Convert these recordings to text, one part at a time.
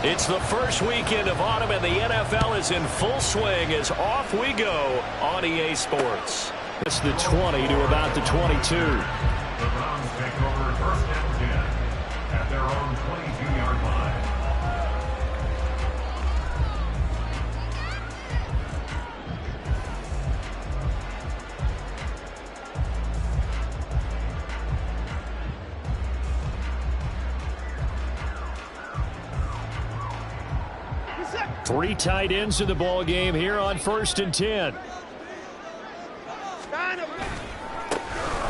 It's the first weekend of autumn, and the NFL is in full swing as off we go on EA Sports. It's the 20 to about the 22. The Browns take over first and 10 at their own 22-yard line. Three tight ends in the ball game here on first and 10.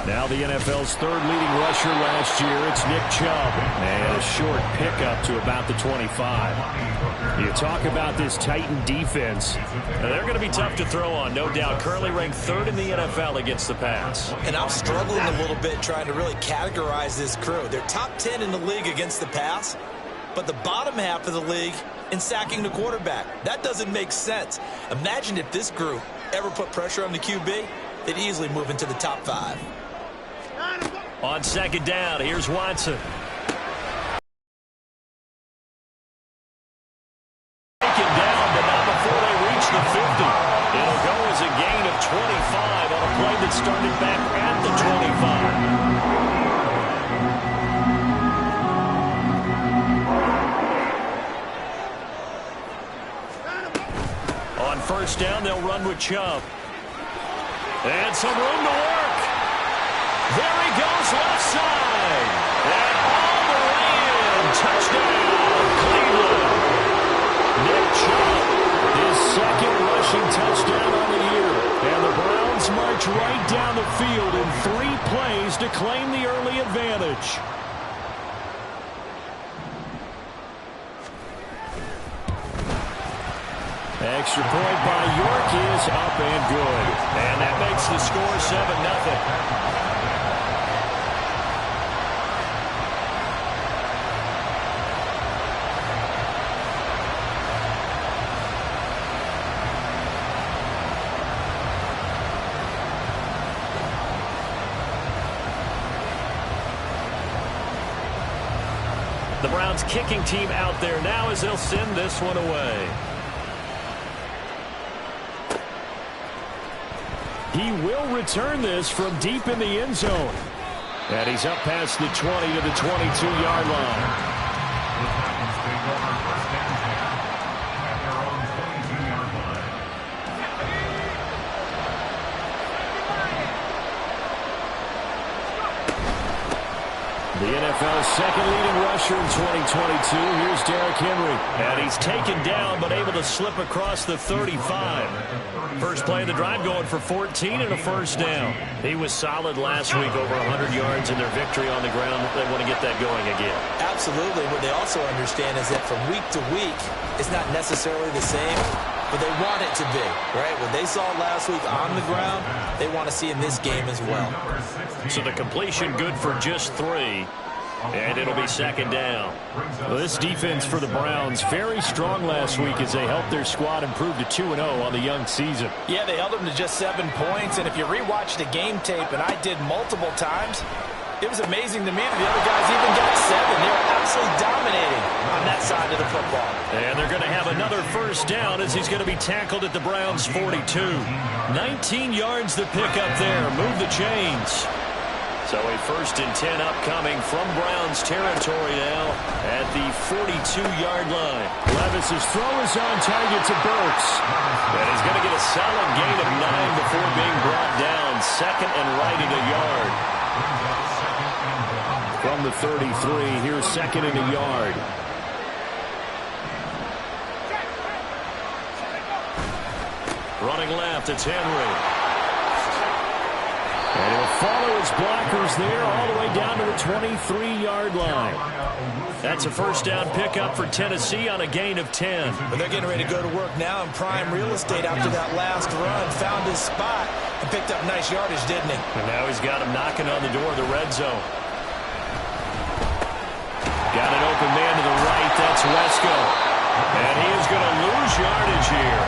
Now the NFL's third leading rusher last year, it's Nick Chubb. And a short pickup to about the 25. You talk about this Titan defense. They're going to be tough to throw on, no doubt. Currently ranked third in the NFL against the pass. And I'm struggling a little bit trying to really categorize this crew. They're top 10 in the league against the pass, but the bottom half of the league in sacking the quarterback. That doesn't make sense. Imagine if this group ever put pressure on the QB, they'd easily move into the top 5. On second down, here's Watson. Taken down, but not before they reach the 50. It'll go as a gain of 25 on a play that started back at the 25. On first down, they'll run with Chubb. And some room to work. There he goes left side. And all the way in. Touchdown, Cleveland. Nick Chubb, his second rushing touchdown on the year. And the Browns march right down the field in 3 plays to claim the early advantage. Extra point by York is up and good. And that makes the score 7-0. The Browns kicking team out there now as they'll send this one away. He will return this from deep in the end zone. And he's up past the 20 to the 22-yard line. The NFL's second leading rusher in 2022. Here's Derrick Henry. And he's taken down but able to slip across the 35. First play of the drive going for 14 and a first down. He was solid last week, over 100 yards in their victory on the ground. They want to get that going again. Absolutely. What they also understand is that from week to week, it's not necessarily the same, but they want it to be, right? What they saw last week on the ground, they want to see in this game as well. So the completion good for just 3. And it'll be second down. Well, this defense for the Browns, very strong last week as they helped their squad improve to 2-0 on the young season. Yeah, they held them to just 7 points. And if you rewatch the game tape, and I did multiple times, it was amazing to me that the other guys even got 7. They were absolutely dominating on that side of the football. And they're going to have another first down as he's going to be tackled at the Browns' 42. 19 yards to pick up there. Move the chains. So a first and 10 upcoming from Browns territory now at the 42-yard line. Levis's throw is on target to Burks. And he's going to get a solid gain of 9 before being brought down. Second and right at a yard. From the 33, here's second and a yard. Running left, it's Henry. And he'll follow his blockers there all the way down to the 23-yard line. That's a first down pickup for Tennessee on a gain of 10. But they're getting ready to go to work now in prime real estate after that last run. Found his spot and picked up nice yardage, didn't he? And now he's got him knocking on the door of the red zone. Got an open man to the right. That's Wesco. And he is going to lose yardage here.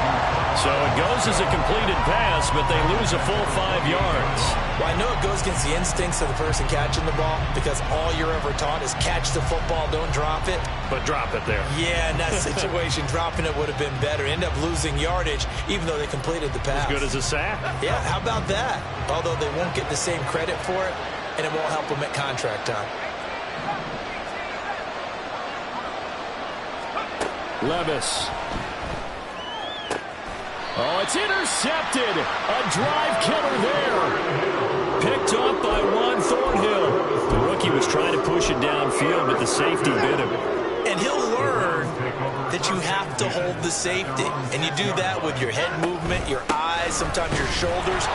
So it goes as a completed pass, but they lose a full 5 yards. Well, I know it goes against the instincts of the person catching the ball because all you're ever taught is catch the football, don't drop it. But drop it there. Yeah, in that situation, dropping it would have been better. End up losing yardage, even though they completed the pass. As good as a sack. Yeah, how about that? Although they won't get the same credit for it, and it won't help them at contract time. Levis. Oh, it's intercepted. A drive killer there. Picked up by Juan Thornhill. The rookie was trying to push it downfield, but the safety bit him. And he'll learn that you have to hold the safety. And you do that with your head movement, your eyes, sometimes your shoulders.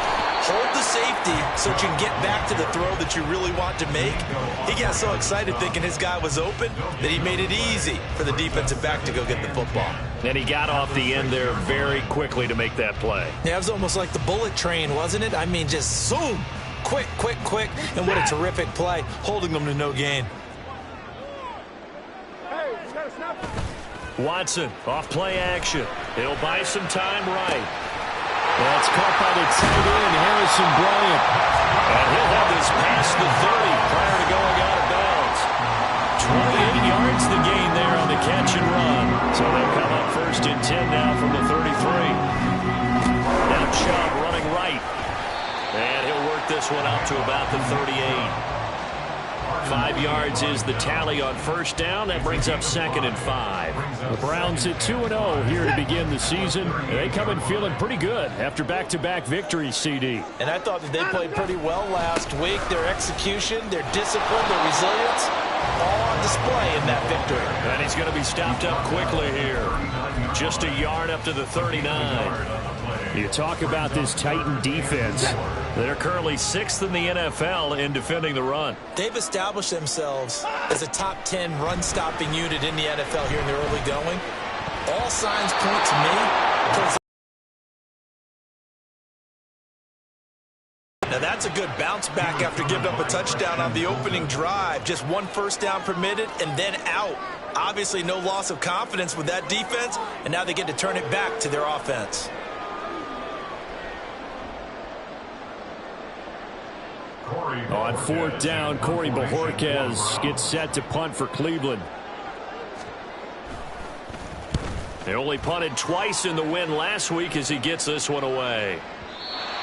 Hold the safety so that you can get back to the throw that you really want to make. He got so excited thinking his guy was open that he made it easy for the defensive back to go get the football. And he got off the end there very quickly to make that play. Yeah, it was almost like the bullet train, wasn't it? I mean, just zoom. Quick, quick, quick. And what a terrific play, holding them to no gain. Watson, off play action. He'll buy some time right. That's caught by the tight end, Harrison Bryant. And he'll have this past the 30 prior to going out of bounds. 28 yards the gain there on the catch and run. So they'll come up 1st and 10 now from the 33. Now Chubb running right. And he'll work this one out to about the 38. 5 yards is the tally on 1st down. That brings up 2nd and 5. The Browns at 2-0 here to begin the season. They come in feeling pretty good after back-to-back victories, CD. And I thought that they played pretty well last week. Their execution, their discipline, their resilience, all on display in that victory. And he's going to be stopped up quickly here. Just a yard up to the 39. You talk about this Titan defense. They're currently 6th in the NFL in defending the run. They've established themselves as a top 10 run-stopping unit in the NFL here in the early going. All signs point to me towards. Now that's a good bounce back after giving up a touchdown on the opening drive. Just 1 first down permitted and then out. Obviously no loss of confidence with that defense, and now they get to turn it back to their offense. On 4th down, Corey Bojorquez gets set to punt for Cleveland. They only punted twice in the win last week as he gets this one away.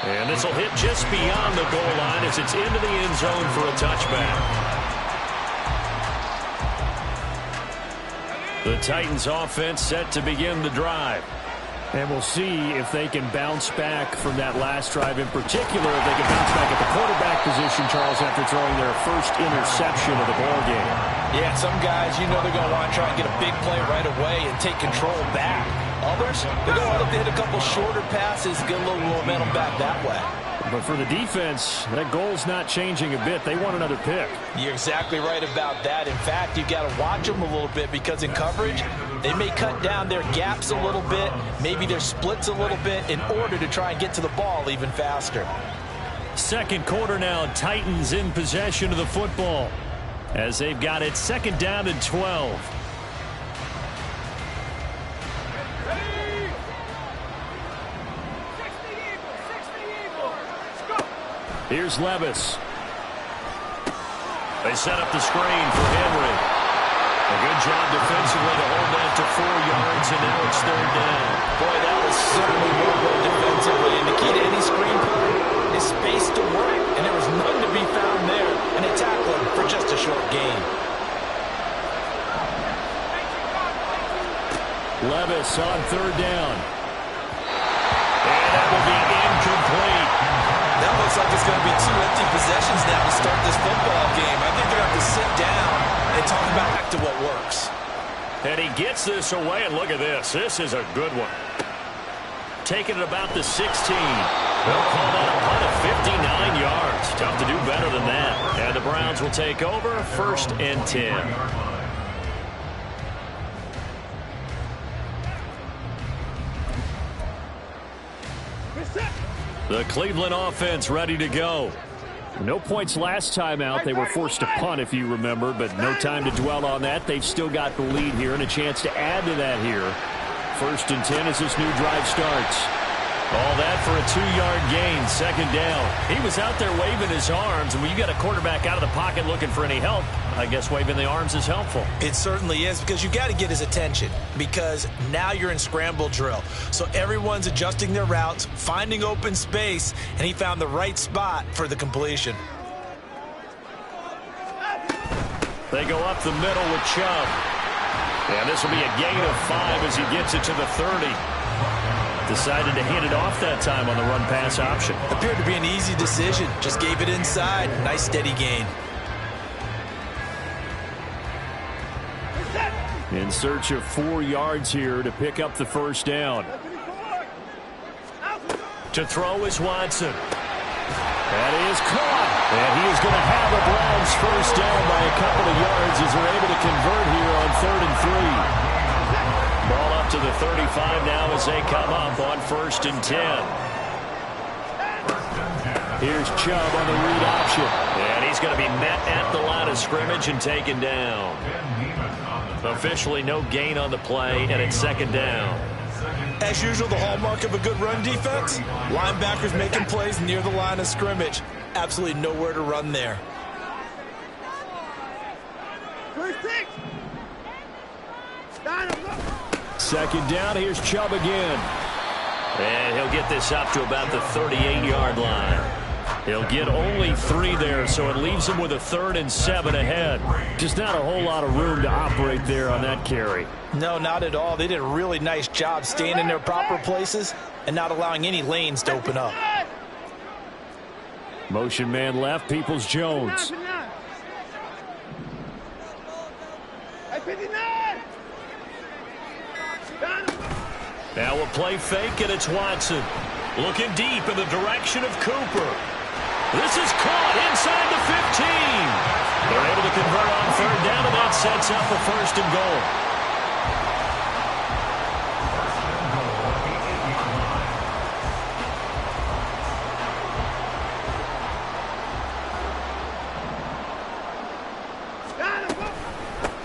And this will hit just beyond the goal line as it's into the end zone for a touchback. The Titans offense set to begin the drive. And we'll see if they can bounce back from that last drive, in particular if they can bounce back at the quarterback position, Charles, after throwing their first interception of the ballgame. Yeah, some guys, you know they're going to want to try and get a big play right away and take control back. Others, they're going to want to hit a couple shorter passes, get a little momentum back that way. But for the defense, that goal's not changing a bit. They want another pick. You're exactly right about that. In fact, you've got to watch them a little bit because in coverage, they may cut down their gaps a little bit, maybe their splits a little bit in order to try and get to the ball even faster. 2nd quarter now, Titans in possession of the football as they've got it 2nd down and 12. Here's Levis. They set up the screen for Henry. A good job defensively to hold that to 4 yards, and now it's 3rd down. Boy, that was certainly well done defensively. And the key to any screen play is space to work, and there was none to be found there. And they tackle him for just a short gain. Levis on 3rd down. And that will be incomplete. That looks like it's going to be 2 empty possessions now to start this football game. I think they're going to have to sit down and talk about back to what works. And he gets this away, and look at this. This is a good one. Taking it about the 16. They'll call that a punt of 59 yards. Tough to do better than that. And the Browns will take over 1st and 10. The Cleveland offense ready to go. No points last time out. They were forced to punt, if you remember, but no time to dwell on that. They've still got the lead here and a chance to add to that here. 1st and 10 as this new drive starts. All that for a 2-yard gain, second down. He was out there waving his arms, and when you got a quarterback out of the pocket looking for any help, I guess waving the arms is helpful. It certainly is, because you got to get his attention, because now you're in scramble drill. So everyone's adjusting their routes, finding open space, and he found the right spot for the completion. They go up the middle with Chubb. And this will be a gain of 5 as he gets it to the 30. Decided to hand it off that time on the run-pass option. Appeared to be an easy decision. Just gave it inside. Nice steady gain. In search of 4 yards here to pick up the first down. To throw is Watson. That is caught. And he is going to have the Browns first down by a couple of yards as they're able to convert here on 3rd and 3. Ball up to the 35 now as they come up on 1st and 10. Here's Chubb on the read option. And he's going to be met at the line of scrimmage and taken down. Officially no gain on the play, and it's 2nd down. As usual, the hallmark of a good run defense, linebackers making plays near the line of scrimmage. Absolutely nowhere to run there. 2nd down, here's Chubb again. And he'll get this up to about the 38-yard line. He'll get only 3 there, so it leaves him with a 3rd and 7 ahead. Just not a whole lot of room to operate there on that carry. No, not at all. They did a really nice job staying in their proper places and not allowing any lanes to open up. Motion man left, Peoples-Jones. Now a play fake, and it's Watson. Looking deep in the direction of Cooper. This is caught inside the 15. They're able to convert on 3rd down, and that sets up a 1st and goal.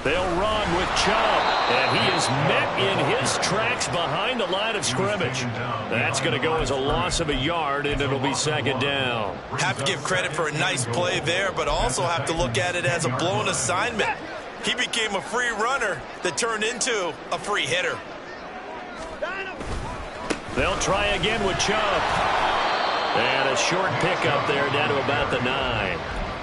They'll run with Chubb, and he is met in his tracks behind the line of scrimmage. That's going to go as a loss of a yard, and it'll be 2nd down. Have to give credit for a nice play there, but also have to look at it as a blown assignment. He became a free runner that turned into a free hitter. They'll try again with Chubb. And a short pickup there down to about the 9.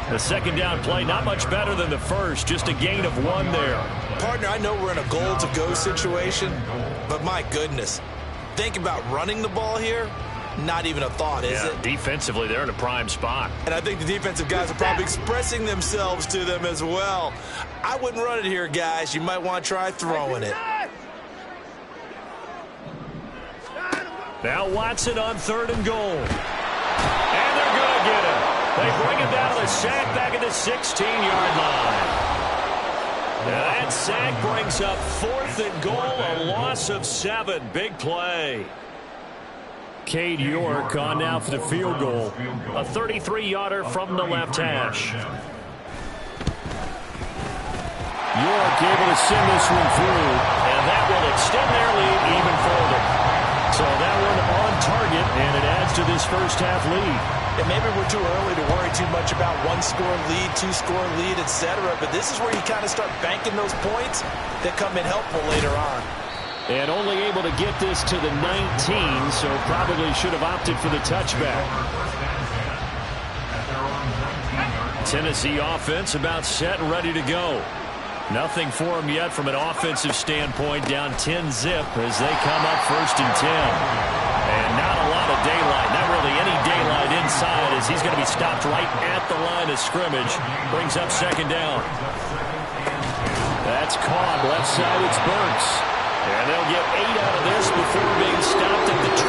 The 2nd down play, not much better than the first, just a gain of 1 there. Partner, I know we're in a goal-to-go situation, but my goodness, think about running the ball here, not even a thought, is it? Defensively, they're in a prime spot. And I think the defensive guys are probably expressing themselves to them as well. I wouldn't run it here, guys. You might want to try throwing it. Now Watson on 3rd and goal. And they're going to get him. They bring him down to the sack back at the 16-yard line. That sack brings up 4th and goal, a loss of 7. Big play. Cade York on now for the field goal. A 33-yarder from the left hash. York able to send this one through, and that will extend their lead even further. So that one on target, and it adds to this first half lead. And maybe we're too early to worry too much about 1-score lead, 2-score lead, etc. But this is where you kind of start banking those points that come in helpful later on. And only able to get this to the 19, so probably should have opted for the touchback. Tennessee offense about set and ready to go. Nothing for them yet from an offensive standpoint, down 10-zip as they come up 1st and 10. And not a lot of daylight, not really any daylight inside as he's going to be stopped right at the line of scrimmage. Brings up 2nd down. That's caught. Left side, it's Burks. And they'll get 8 out of this before being stopped at the 28.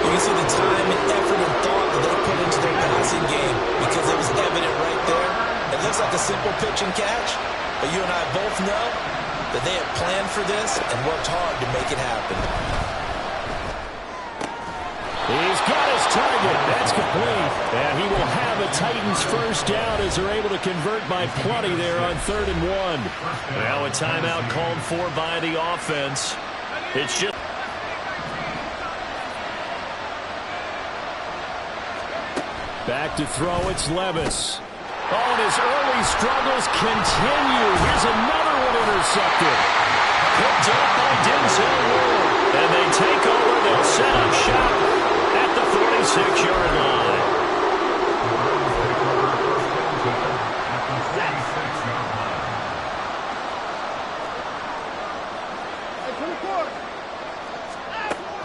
You can see the time and effort and thought that they put into their passing game because it was evident right there. It looks like a simple pitch and catch, but you and I both know that they have planned for this and worked hard to make it happen. He's got his target. That's complete. And he will have a Titans first down as they're able to convert by plenty there on 3rd and 1. Now a timeout called for by the offense. It's just Back to throw, it's Levis. Oh, and his early struggles continue. Here's another one intercepted. Picked up by Denzel Ward. And they take over. They'll set up shop at the 46-yard line.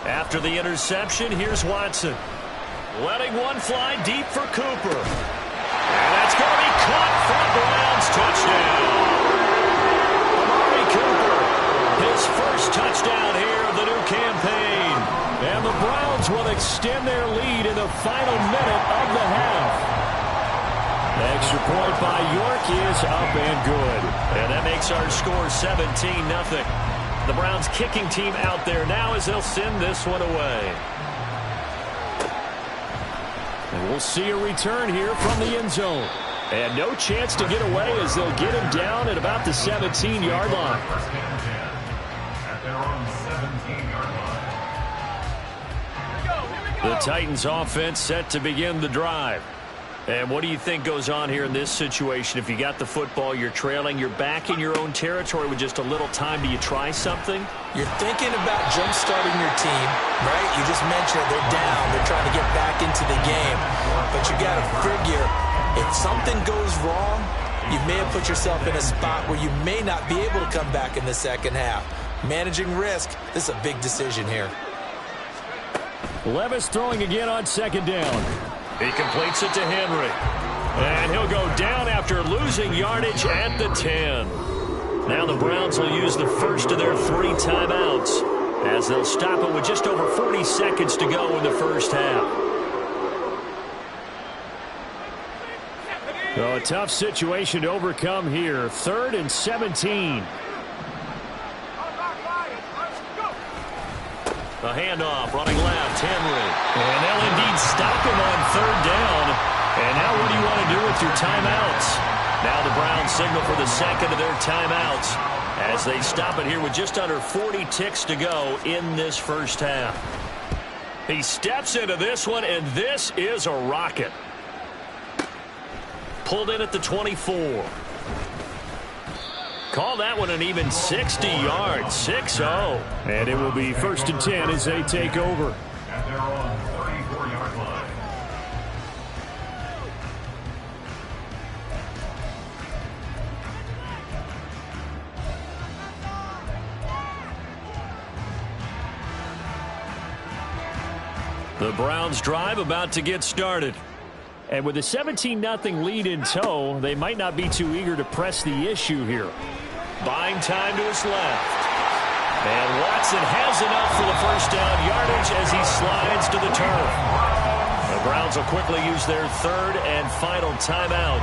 After the interception, here's Watson. Letting one fly deep for Cooper. And that's going to be caught for a Browns touchdown. Amari Cooper, his first touchdown here of the new campaign. And the Browns will extend their lead in the final minute of the half. Extra point by York is up and good. And that makes our score 17-0. The Browns kicking team out there now as they'll send this one away. And we'll see a return here from the end zone. And no chance to get away as they'll get him down at about the 17-yard line. At their own 17-yard line. The Titans offense set to begin the drive. And what do you think goes on here in this situation? If you got the football, you're trailing, you're back in your own territory with just a little time. Do you try something? You're thinking about jump-starting your team, right? You just mentioned it. They're down. They're trying to get back into the game. But you got to figure, if something goes wrong, you may have put yourself in a spot where you may not be able to come back in the second half. Managing risk, this is a big decision here. Levis throwing again on second down. He completes it to Henry. And he'll go down after losing yardage at the 10. Now the Browns will use the first of their 3 timeouts as they'll stop it with just over 40 seconds to go in the first half. So a tough situation to overcome here. 3rd and 17. The handoff, running left, Henry. And they'll indeed stop him on 3rd down. And now what do you want to do with your timeouts? Now the Browns signal for the second of their timeouts as they stop it here with just under 40 ticks to go in this first half. He steps into this one, and this is a rocket. Pulled in at the 24. Call that one an even 60 yards, 6-0. And it will be 1st and 10 as they take over. At their own 34-yard line. The Browns drive about to get started. And with a 17-0 lead in tow, they might not be too eager to press the issue here. Buying time to his left. And Watson has enough for the first down yardage as he slides to the turf. The Browns will quickly use their 3rd and final timeout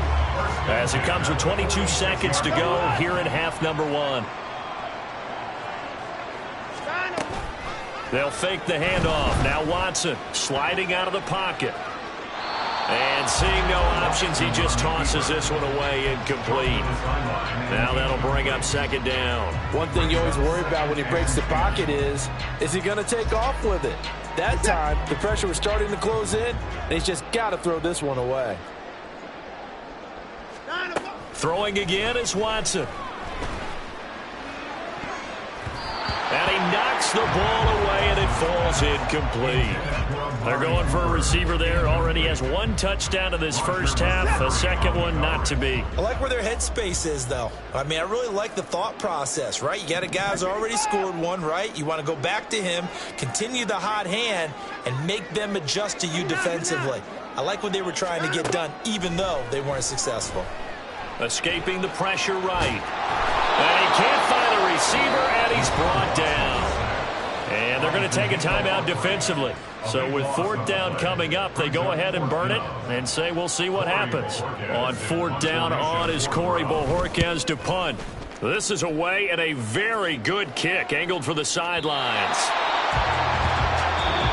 as it comes with 22 seconds to go here in half number 1. They'll fake the handoff. Now Watson sliding out of the pocket. And seeing no options, he just tosses this one away incomplete. Now that'll bring up 2nd down. One thing you always worry about when he breaks the pocket is he going to take off with it? That time, the pressure was starting to close in, and he's just got to throw this one away. Throwing again is Watson. And he knocks the ball away, and it falls incomplete. They're going for a receiver there. Already has 1 touchdown in this first half. A second one not to be. I like where their headspace is, though. I mean, I really like the thought process, right? You got a guy who's already scored one, right? You want to go back to him, continue the hot hand, and make them adjust to you defensively. I like what they were trying to get done, even though they weren't successful. Escaping the pressure right. And he can't find a receiver, and he's brought down. And they're going to take a timeout defensively. So with 4th down coming up, they go ahead and burn it and say we'll see what happens. On 4th down on is Corey Bojorquez to punt. This is away and a very good kick angled for the sidelines.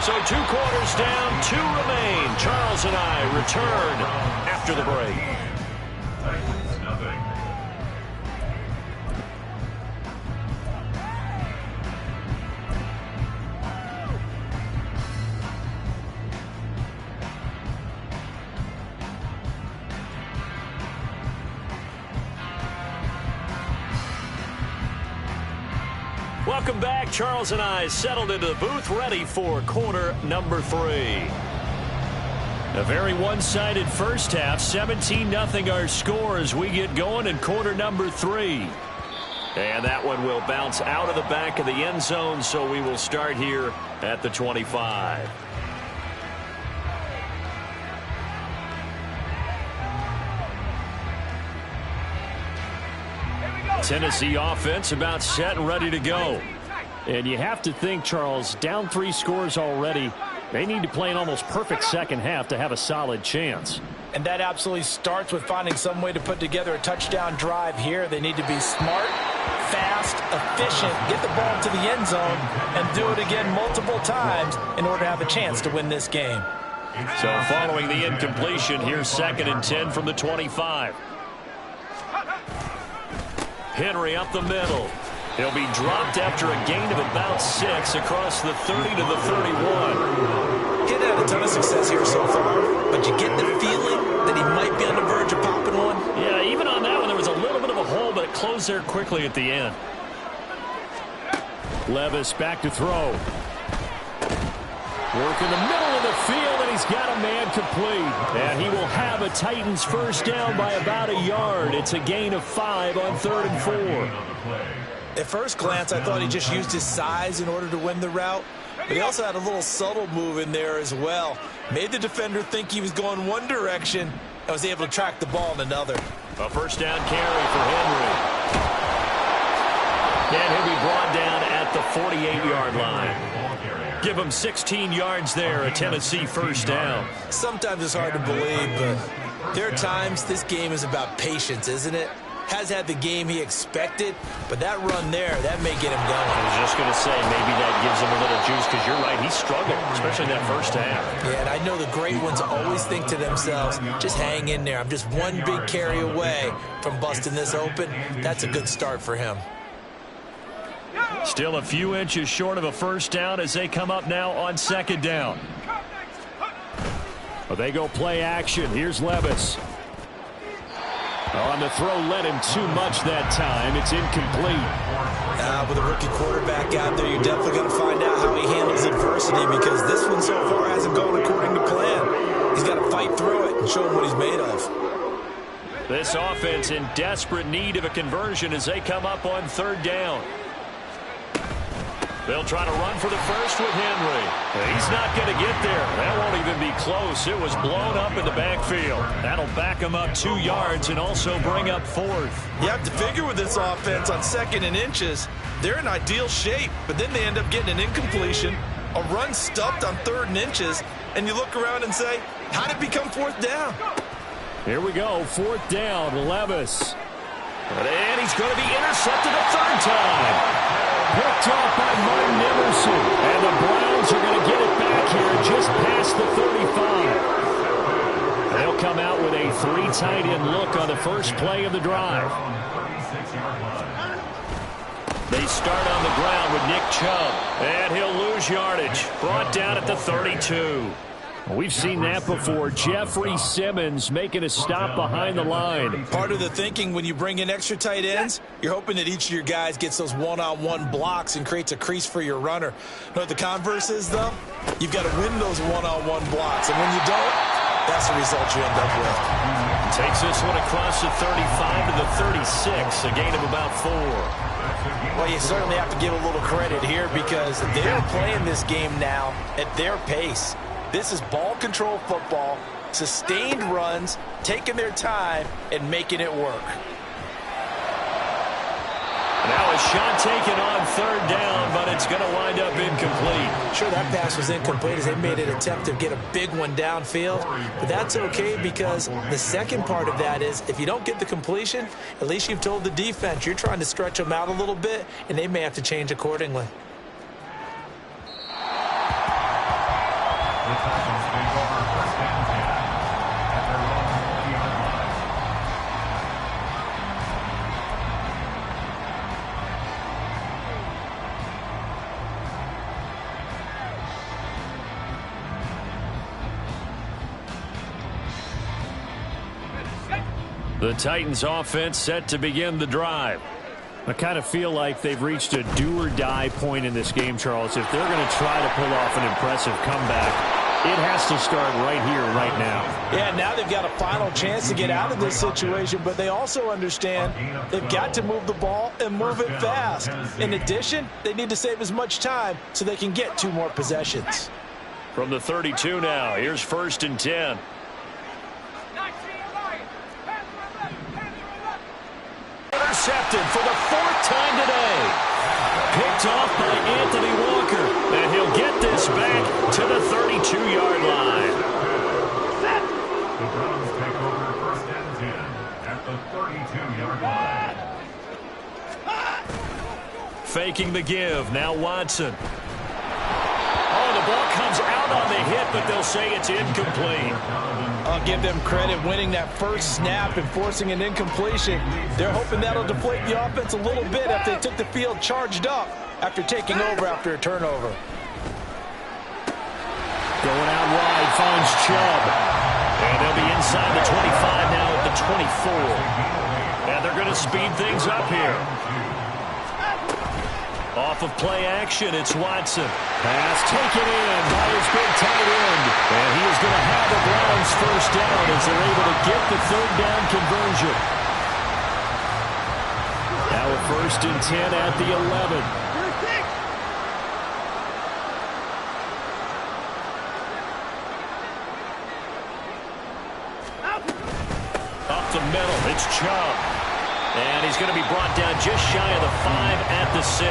So 2 quarters down, 2 remain. Charles and I return after the break. Welcome back. Charles and I settled into the booth, ready for quarter number 3. A very one-sided first half, 17-0 our score as we get going in quarter number 3. And that one will bounce out of the back of the end zone, so we will start here at the 25. Tennessee offense about set and ready to go. And you have to think, Charles, down 3 scores already. They need to play an almost perfect second half to have a solid chance. And that absolutely starts with finding some way to put together a touchdown drive here. They need to be smart, fast, efficient, get the ball to the end zone, and do it again multiple times in order to have a chance to win this game. So following the incompletion, here's 2nd and 10 from the 25. Henry up the middle. He'll be dropped after a gain of about 6 across the 30 to the 31. He'd had a ton of success here so far, but you get the feeling that he might be on the verge of popping one. Yeah, even on that one, there was a little bit of a hole, but it closed there quickly at the end. Levis back to throw. Work in the middle of the field, and he's got a man complete. And he will have a Titans first down by about a yard. It's a gain of 5 on 3rd and 4. At first glance, I thought he just used his size in order to win the route. But he also had a little subtle move in there as well. Made the defender think he was going one direction and was able to track the ball in another. A first down carry for Henry. And he'll be brought down at the 48-yard line. Give him 16 yards there, a Tennessee first down. Sometimes it's hard to believe, but there are times this game is about patience, isn't it? Has had the game he expected, but that run there, that may get him going. I was just going to say, maybe that gives him a little juice, because you're right, he struggled, especially in that first half. Yeah, and I know the great ones always think to themselves, just hang in there. I'm just one big carry away from busting this open. That's a good start for him. Still a few inches short of a first down as they come up now on 2nd down. Well, they go play action. Here's Levis. On the throw, led him too much that time. It's incomplete. With a rookie quarterback out there, you're definitely going to find out how he handles adversity, because this one so far hasn't gone according to plan. He's got to fight through it and show him what he's made of. This offense in desperate need of a conversion as they come up on 3rd down. They'll try to run for the first with Henry. He's not going to get there. That won't even be close. It was blown up in the backfield. That'll back him up 2 yards and also bring up 4th. You have to figure with this offense on 2nd and inches, they're in ideal shape, but then they end up getting an incompletion, a run stuffed on 3rd and inches, and you look around and say, how did it become 4th down? Here we go, 4th down, Levis. And he's going to be intercepted a 3rd time. Picked off by Martin Emerson. And the Browns are going to get it back here just past the 35. They'll come out with a 3 tight end look on the first play of the drive. They start on the ground with Nick Chubb. And he'll lose yardage. Brought down at the 32. We've seen that before. Jeffrey Simmons making a stop behind the line. Part of the thinking when you bring in extra tight ends, you're hoping that each of your guys gets those one-on-one blocks and creates a crease for your runner. You know what the converse is, though? You've got to win those one-on-one blocks, and when you don't, that's the result you end up with. Takes this one across the 35 to the 36, a gain of about 4. Well, you certainly have to give a little credit here, because they're playing this game now at their pace. This is ball control football, sustained runs, taking their time, and making it work. Now a shot taken on 3rd down, but it's going to wind up incomplete. Sure, that pass was incomplete as they made an attempt to get a big one downfield, but that's okay, because the second part of that is if you don't get the completion, at least you've told the defense you're trying to stretch them out a little bit, and they may have to change accordingly. The Titans take over 1st and 10 at their own 20-yard line. The Titans offense set to begin the drive. I kind of feel like they've reached a do-or-die point in this game, Charles. If they're going to try to pull off an impressive comeback, it has to start right here, right now. Yeah, now they've got a final chance to get out of this situation, but they also understand they've got to move the ball and move it fast. In addition, they need to save as much time so they can get 2 more possessions. From the 32 now, here's 1st and 10. Intercepted for the 4th time today. Picked off by Anthony Walker. And he'll get this back to the 32-yard line. The Browns take over 1st and 10 at the 32-yard line. Faking the give. Now Watson. Oh, the ball comes out on the hit, but they'll say it's incomplete. I'll give them credit winning that first snap and forcing an incompletion. They're hoping that'll deflate the offense a little bit if they took the field charged up after taking over after a turnover. Going out wide, finds Chubb. And they'll be inside the 25 now at the 24. And they're going to speed things up here. Off of play action, it's Watson. Pass taken in by his big tight end. And he is going to have the Browns 1st down as they're able to get the 3rd down conversion. Now a 1st and 10 at the 11. Up the middle, it's Chubb. And he's going to be brought down just shy of the 5 at the 6.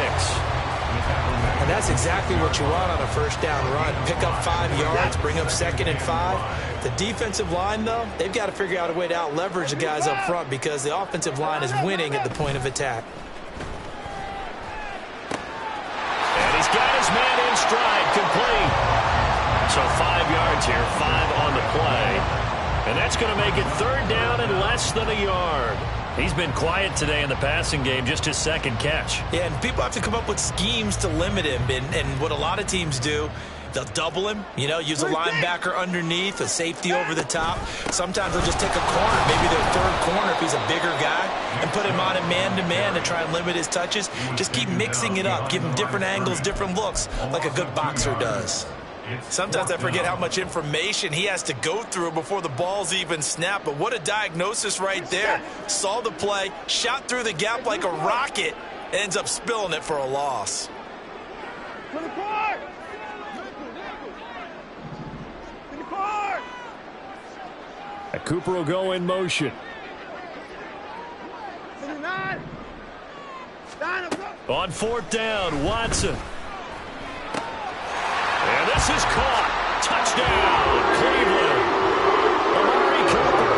And that's exactly what you want on a 1st down run. Pick up 5 yards, bring up 2nd and 5. The defensive line, though, they've got to figure out a way to out-leverage the guys up front because the offensive line is winning at the point of attack. And he's got his man in stride, complete. So 5 yards here, 5 on the play. And that's going to make it 3rd down and less than a yard. He's been quiet today in the passing game, just his 2nd catch. Yeah, and people have to come up with schemes to limit him. And what a lot of teams do, they'll double him, use a linebacker underneath, a safety over the top. Sometimes they'll just take a corner, maybe their 3rd corner if he's a bigger guy, and put him on a man-to-man to try and limit his touches. Just keep mixing it up, give him different angles, different looks, like a good boxer does. Sometimes I forget how much information he has to go through before the ball's even snapped. But what a diagnosis right there. Saw the play, shot through the gap like a rocket, ends up spilling it for a loss. Cooper will go in motion. On 4th down, Watson. And this is caught. Touchdown, Cleveland. Amari Cooper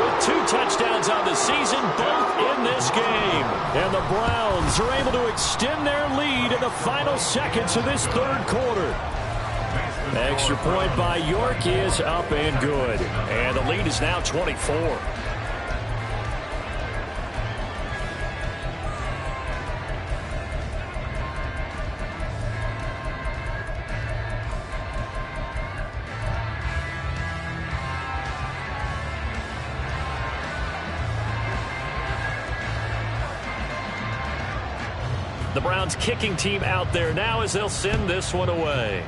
with 2 touchdowns on the season, both in this game. And the Browns are able to extend their lead in the final seconds of this 3rd quarter. Extra point by York is up and good. And the lead is now 24. The Browns kicking team out there now as they'll send this one away.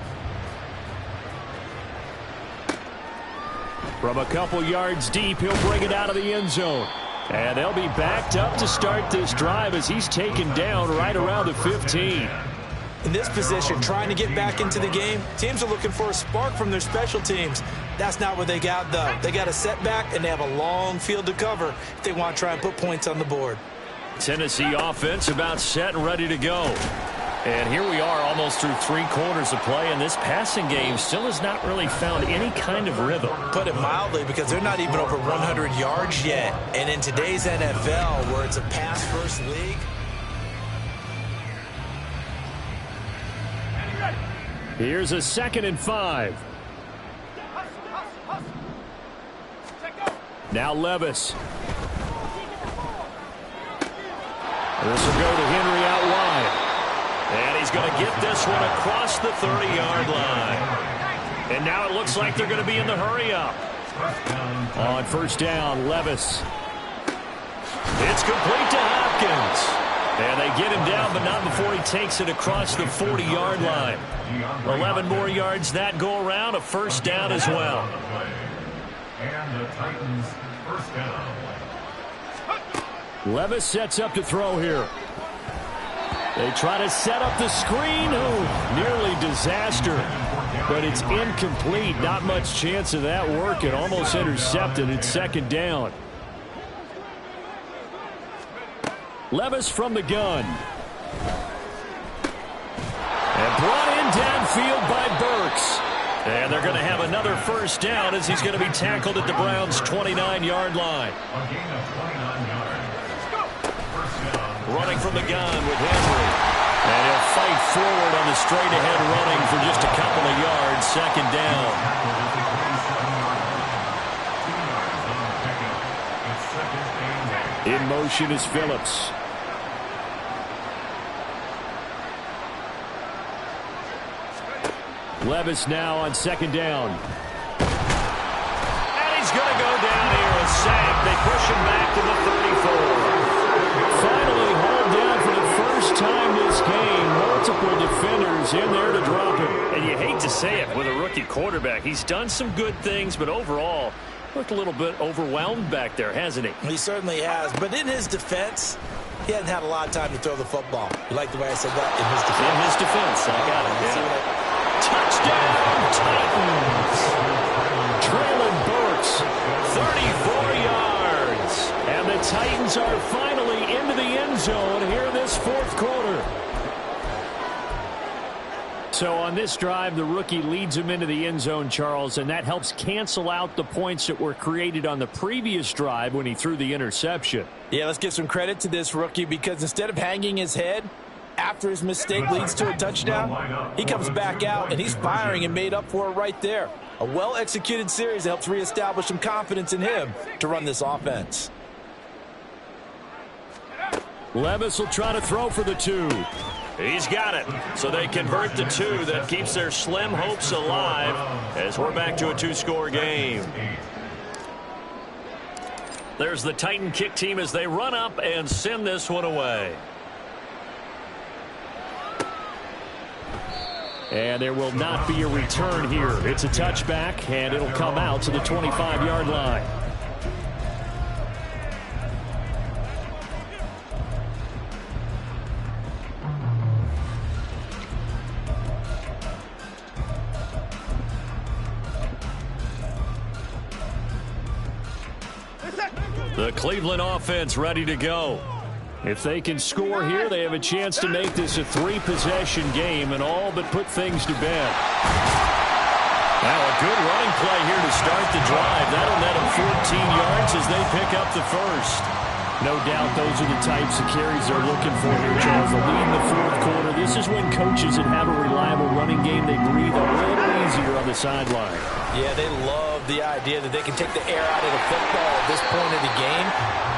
From a couple yards deep, he'll bring it out of the end zone. And they'll be backed up to start this drive as he's taken down right around the 15. In this position, trying to get back into the game, teams are looking for a spark from their special teams. That's not what they got, though. They got a setback, and they have a long field to cover if they want to try and put points on the board. Tennessee offense about set and ready to go. And here we are almost through 3 quarters of play, and this passing game still has not really found any kind of rhythm. Put it mildly, because they're not even over 100 yards yet. And in today's NFL, where it's a pass-first league, here's a 2nd and 5. Now Levis. This will go to Henry out wide. And he's going to get this one across the 30-yard line. And now it looks like they're going to be in the hurry-up. On 1st down, Levis. It's complete to Hopkins. get him down, but not before he takes it across the 40-yard line. 11 more yards that go around, a first down as well. And the Titans first down. Levis sets up to throw here. They try to set up the screen. Oh, nearly disaster. But it's incomplete. Not much chance of that working. Almost intercepted. It's second down. Levis from the gun. And brought in downfield by Burks. And they're going to have another first down as he's going to be tackled at the Browns' 29-yard line. Running from the gun with Henry. And he'll fight forward on the straight-ahead running for just a couple of yards. Second down. In motion is Phillips. Levis now on second down. And he's going to go down here. A sack. They push him back to the 34. Finally hauled down for the first time this game. Multiple defenders in there to drop him. And you hate to say it with a rookie quarterback. He's done some good things, but overall looked a little bit overwhelmed back there, hasn't he? He certainly has. But in his defense, he hasn't had a lot of time to throw the football. You like the way I said that? In his defense. In his defense. I got it. Yeah. Touchdown, Titans. Traylon Burks, 34 yards. And the Titans are finally into the end zone here this fourth quarter. So on this drive, the rookie leads him into the end zone, Charles, and that helps cancel out the points that were created on the previous drive when he threw the interception. Yeah, let's give some credit to this rookie because instead of hanging his head after his mistake leads to a touchdown, he comes back out and he's firing and made up for it right there. A well-executed series that helps reestablish some confidence in him to run this offense. Levis will try to throw for the 2. He's got it. So they convert the 2. That keeps their slim hopes alive as we're back to a 2-score game. There's the Titan kick team as they run up and send this one away. And there will not be a return here. It's a touchback, and it'll come out to the 25-yard line. The Cleveland offense ready to go. If they can score here, they have a chance to make this a 3-possession game and all but put things to bed. Now a good running play here to start the drive. That'll net them 14 yards as they pick up the first. No doubt those are the types of carries they're looking for here, Charles. The lead in the fourth quarter. This is when coaches that have a reliable running game, they breathe a little easier on the sideline. Yeah, they love the idea that they can take the air out of the football at this point of the game.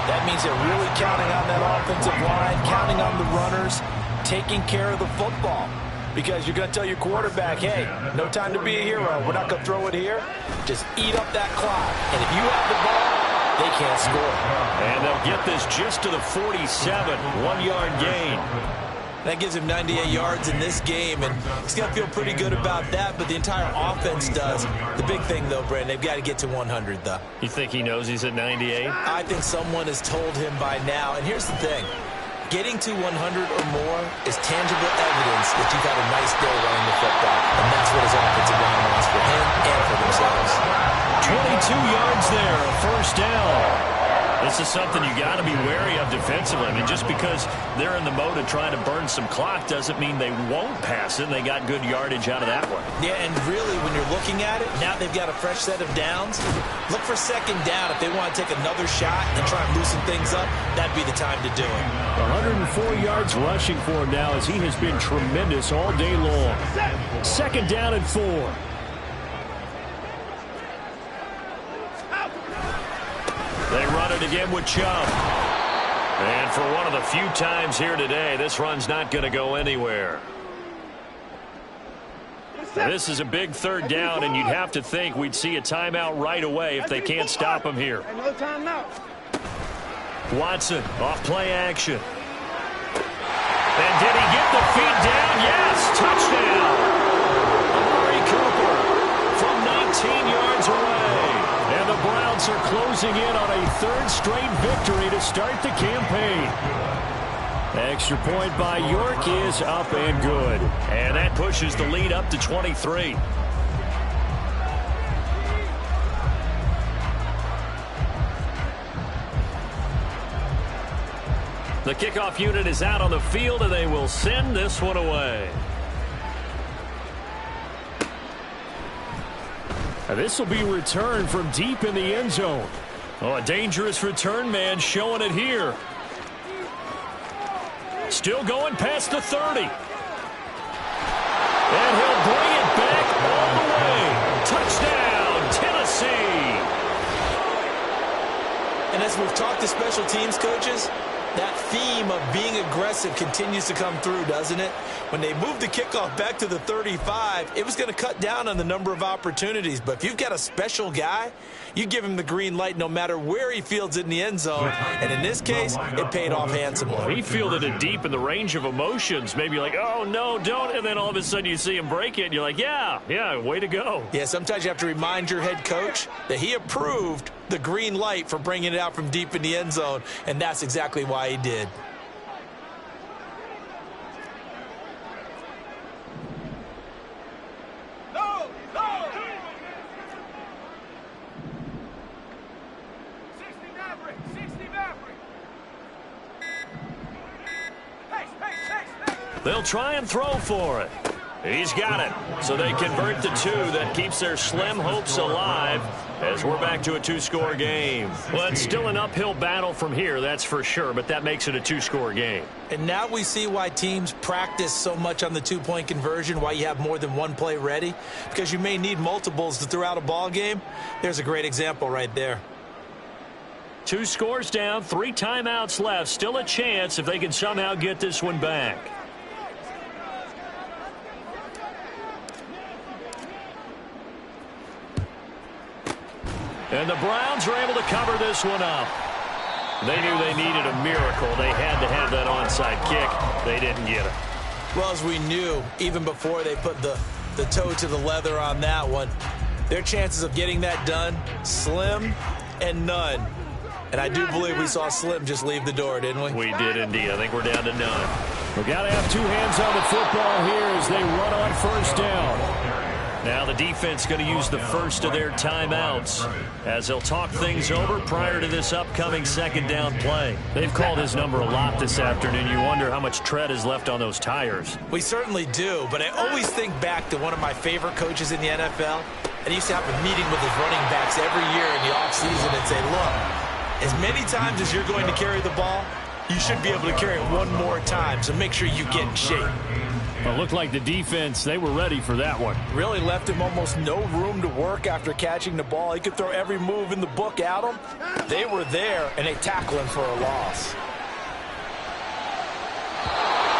That means they're really counting on that offensive line, counting on the runners, taking care of the football. Because you're going to tell your quarterback, hey, no time to be a hero. We're not going to throw it here. Just eat up that clock. And if you have the ball, they can't score. And they'll get this just to the 47, 1-yard gain. That gives him 98 yards in this game, and he's going to feel pretty good about that, but the entire offense does. The big thing, though, Brandon, they've got to get to 100, though. You think he knows he's at 98? I think someone has told him by now, and here's the thing. Getting to 100 or more is tangible evidence that you've had a nice day running the football, and that's what his offensive line wants for him and for themselves. 22 yards there, a first down. This is something you got to be wary of defensively. I mean, just because they're in the mode of trying to burn some clock doesn't mean they won't pass it. They got good yardage out of that one. Yeah, and really, when you're looking at it, now they've got a fresh set of downs. Look for second down. If they want to take another shot and try and loosen things up, that'd be the time to do it. 104 yards rushing for him now as he has been tremendous all day long. Second down and 4. They run it again with Chubb. And for one of the few times here today, this run's not going to go anywhere. This is a big third down, and you'd have to think we'd see a timeout right away if they can't stop him here. Watson off play action. And did he get the feet down? Yes, touchdown. Amari Cooper from 19 yards away. And the Browns are closing in on a third straight victory to start the campaign. Extra point by York is up and good. And that pushes the lead up to 23. The kickoff unit is out on the field, and they will send this one away. This will be returned from deep in the end zone. Oh, a dangerous return man showing it here. Still going past the 30. And he'll bring it back all the way. Touchdown, Tennessee. And as we've talked to special teams coaches, that theme of being aggressive continues to come through, doesn't it? When they moved the kickoff back to the 35, it was going to cut down on the number of opportunities. But if you've got a special guy, you give him the green light no matter where he fields it in the end zone. And in this case, it paid off handsomely. He fielded it deep in the range of emotions. Maybe like, oh, no, don't. And then all of a sudden you see him break it, and you're like, yeah, way to go. Yeah, sometimes you have to remind your head coach that he approved the green light for bringing it out from deep in the end zone, and that's exactly why he did. They'll try and throw for it. He's got it. So they convert the two. That keeps their slim hopes alive as we're back to a two-score game. Well, it's still an uphill battle from here, that's for sure, but that makes it a two-score game. And now we see why teams practice so much on the two-point conversion, why you have more than one play ready, because you may need multiples to throw out a ball game. There's a great example right there. 2 scores down, 3 timeouts left. Still a chance if they can somehow get this one back. And the Browns are able to cover this one up. They knew they needed a miracle. They had to have that onside kick. They didn't get it. Well, as we knew, even before they put the toe to the leather on that one, their chances of getting that done, slim and none. And I do believe we saw Slim just leave the door, didn't we? We did indeed. I think we're down to none. We've got to have 2 hands on the football here as they run on first down. Now the defense going to use the first of their timeouts as they'll talk things over prior to this upcoming second down play. They've called his number a lot this afternoon. You wonder how much tread is left on those tires. We certainly do, but I always think back to one of my favorite coaches in the NFL. And he used to have a meeting with his running backs every year in the offseason and say, look, as many times as you're going to carry the ball, you should be able to carry it one more time, so make sure you get in shape. Well, it looked like the defense, they were ready for that one. Really left him almost no room to work after catching the ball. He could throw every move in the book at him. They were there, and they tackle him for a loss.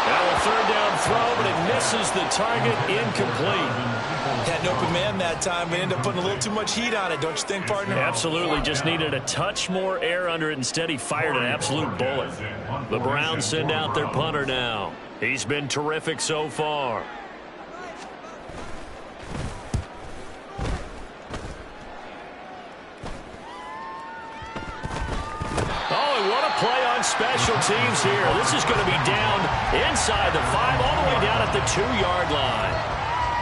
Now a third down throw, but it misses the target, incomplete. Had an open man that time. We ended up putting a little too much heat on it, don't you think, partner? Absolutely. Just needed a touch more air under it. Instead, he fired an absolute bullet. The Browns send out their punter now. He's been terrific so far. Oh, and what a play on special teams here. This is going to be down inside the 5, all the way down at the 2-yard line.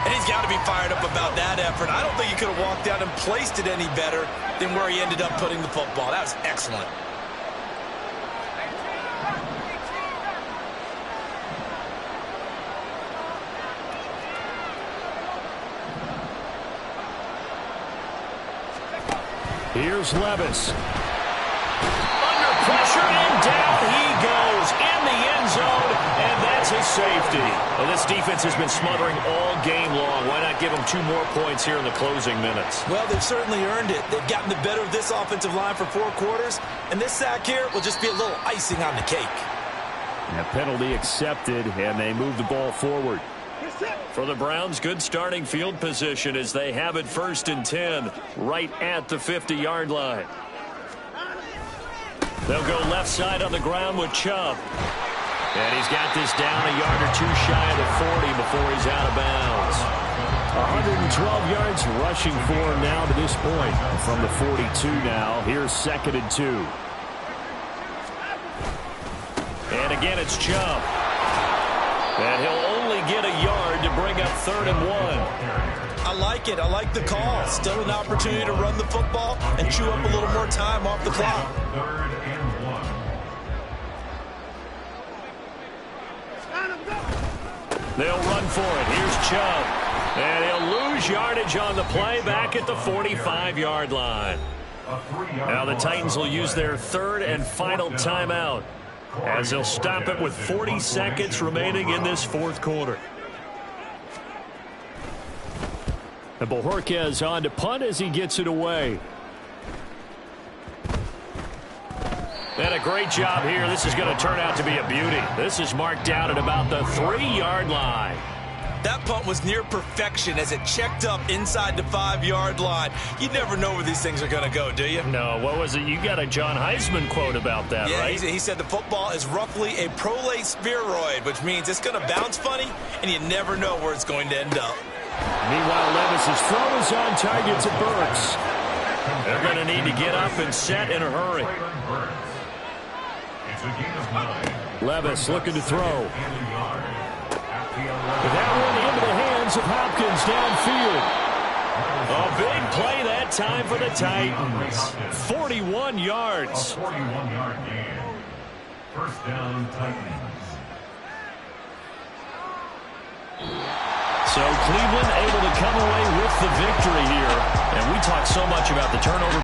And he's got to be fired up about that effort. I don't think he could have walked down and placed it any better than where he ended up putting the football. That was excellent. Here's Levis. Under pressure, and down he goes in the end zone, and that's his safety. Well, this defense has been smothering all game long. Why not give them 2 more points here in the closing minutes? Well, they've certainly earned it. They've gotten the better of this offensive line for 4 quarters, and this sack here will just be a little icing on the cake. And a penalty accepted, and they move the ball forward. For the Browns, good starting field position as they have it 1st and 10 right at the 50-yard line. They'll go left side on the ground with Chubb. And he's got this down a yard or two shy of the 40 before he's out of bounds. 112 yards rushing for him now to this point. From the 42 now, here's 2nd and 2. And again, it's Chubb. And he'll only get a yard to bring up 3rd and 1. I like it. I like the call. Still an opportunity to run the football and chew up a little more time off the clock. 3rd and 1. They'll run for it. Here's Chubb. And he'll lose yardage on the play back at the 45-yard line. Now the Titans will use their 3rd and final timeout, as they'll stop it with 40 seconds remaining in this 4th quarter. And Bojorquez on to punt as he gets it away. And a great job here. This is going to turn out to be a beauty. This is marked down at about the 3-yard line. That punt was near perfection as it checked up inside the 5-yard line. You never know where these things are going to go, do you? No, what was it? You got a John Heisman quote about that, yeah, right? He said the football is roughly a prolate spheroid, which means it's going to bounce funny, and you never know where it's going to end up. Meanwhile, Levis's throw is on target to Burks. They're going to need to get up and set in a hurry. Levis looking to throw. With that one into the hands of Hopkins downfield. A big play that time for the Titans. 41 yards. 41-yard gain. 1st down, Titans. So Cleveland able to come away with the victory here. And we talked so much about the turnover